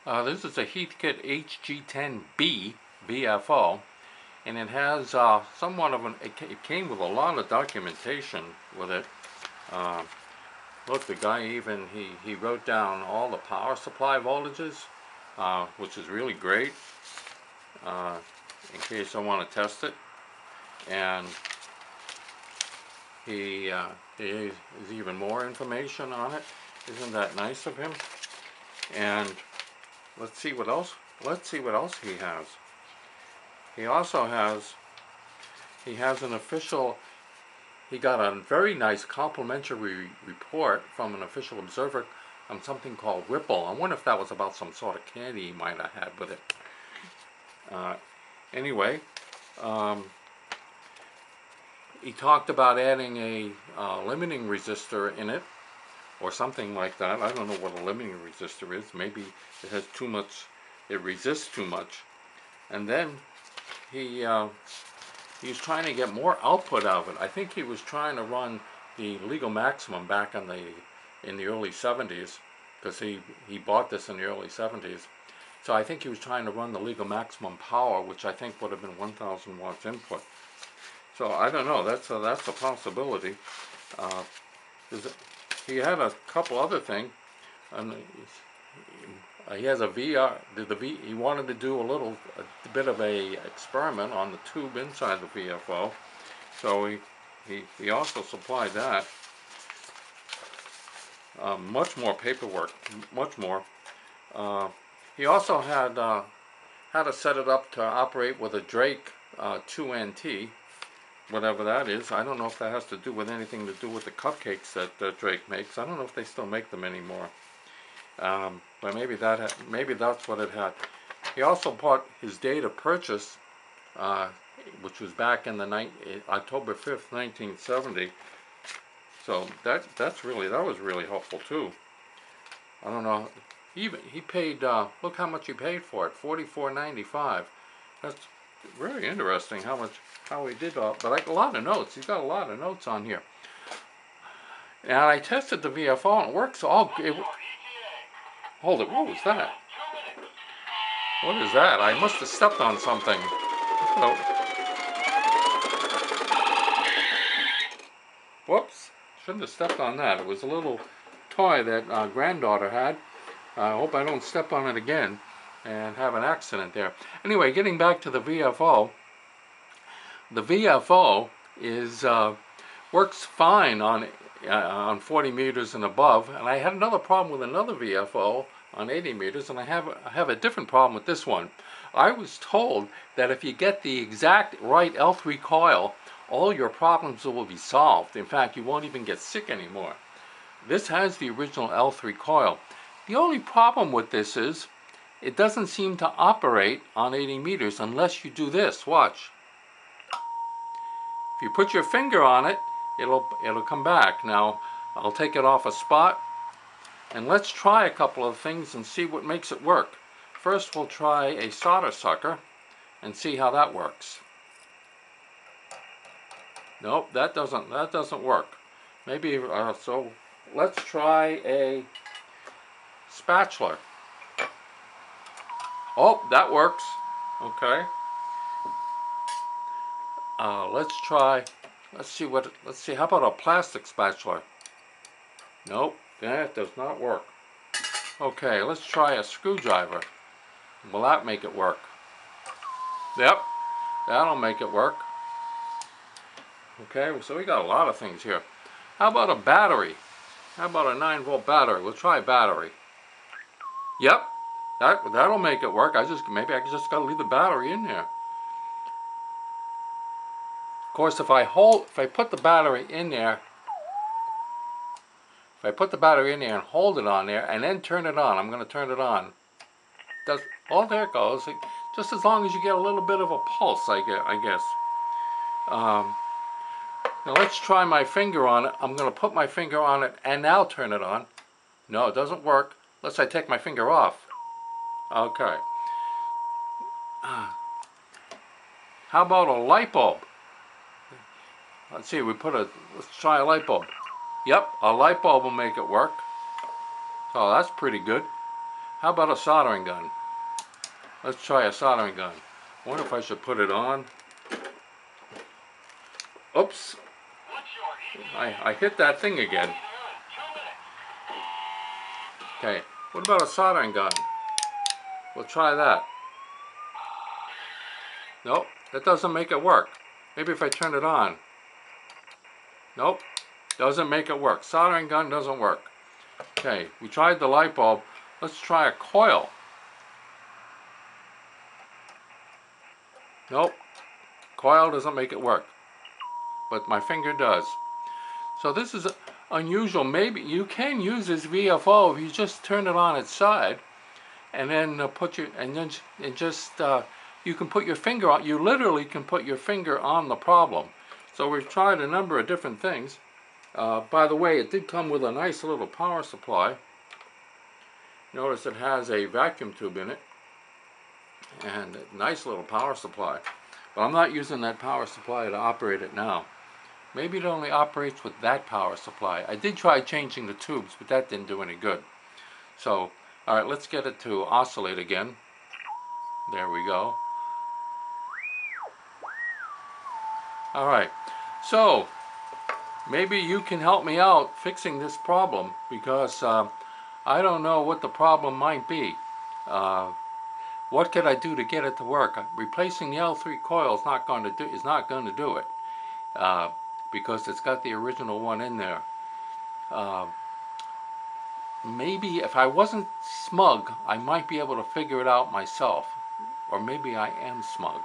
This is a Heathkit HG10B VFO, and it has somewhat of it came with a lot of documentation with it. Look, the guy even, he wrote down all the power supply voltages, which is really great, in case I want to test it. And he has even more information on it. Isn't that nice of him? And let's see what else he has. He also has, he got a very nice complimentary report from an official observer on something called Ripple. I wonder if that was about some sort of candy he might have had with it. Anyway, he talked about adding a limiting resistor in it, or something like that. I don't know what a limiting resistor is. Maybe it has too much, it resists too much. And then he was trying to get more output out of it. I think he was trying to run the legal maximum back in the early 70s, because he bought this in the early 70s. So I think he was trying to run the legal maximum power, which I think would have been 1,000 watts input. So I don't know. That's a possibility. He had a couple other things. He has a VR. He wanted to do a bit of a experiment on the tube inside the VFO. So he also supplied that. Much more paperwork. Much more. He also had how to set it up to operate with a Drake 2NT. Whatever that is. I don't know if that has to do with anything to do with the cupcakes that Drake makes. I don't know if they still make them anymore. But maybe that's what it had. He also bought his date of purchase, which was back in October 5th, 1970. So that was really helpful too. I don't know. He paid. Look how much he paid for it. $44.95. That's really interesting how he did all, but like a lot of notes. He's got a lot of notes on here. And I tested the VFO and it works all. Hold it, what was that? What is that? I must have stepped on something. Whoops, shouldn't have stepped on that. It was a little toy that granddaughter had. I hope I don't step on it again and have an accident there. Anyway, getting back to the VFO. The VFO works fine on 40 meters and above, and I had another problem with another VFO on 80 meters, and I have a different problem with this one. I was told that if you get the exact right L3 coil, all your problems will be solved. In fact, you won't even get sick anymore. This has the original L3 coil. The only problem with this is it doesn't seem to operate on 80 meters unless you do this. Watch. If you put your finger on it, it'll come back. Now, I'll take it off a spot, and let's try a couple of things and see what makes it work. First, we'll try a solder sucker and see how that works. Nope, that doesn't work. Maybe so. Let's try a spatula. Oh, that works. Okay. Let's see, how about a plastic spatula? Nope, that does not work. Okay, let's try a screwdriver. Will that make it work? Yep, that'll make it work. Okay, so we got a lot of things here. How about a battery? How about a 9-volt battery? We'll try battery. Yep, that'll make it work. Maybe I just gotta leave the battery in there. Of course, if I put the battery in there, and hold it on there and then turn it on, I'm going to turn it on. Oh, there it goes. Just as long as you get a little bit of a pulse, I guess. Now let's try my finger on it. I'm going to put my finger on it and now turn it on. No, it doesn't work unless I take my finger off. Okay. How about a light bulb? Let's see, let's try a light bulb. Yep, a light bulb will make it work. So that's pretty good. How about a soldering gun? Let's try a soldering gun. I wonder if I should put it on. Oops. I hit that thing again. Okay, what about a soldering gun? We'll try that. Nope, that doesn't make it work. Maybe if I turn it on. Nope, doesn't make it work. Soldering gun doesn't work. Okay, we tried the light bulb. Let's try a coil. Nope, coil doesn't make it work. But my finger does. So this is unusual. Maybe you can use this VFO if you just turn it on its side, and then you can put your finger on. You literally can put your finger on the problem. So we've tried a number of different things. By the way, it did come with a nice little power supply. Notice it has a vacuum tube in it, and a nice little power supply. But I'm not using that power supply to operate it now. Maybe it only operates with that power supply. I did try changing the tubes, but that didn't do any good. So, alright, let's get it to oscillate again. There we go. Alright, so maybe you can help me out fixing this problem, because I don't know what the problem might be. What could I do to get it to work? Replacing the L3 coil is not going to do it. Because it's got the original one in there. Maybe if I wasn't smug, I might be able to figure it out myself. Or maybe I am smug.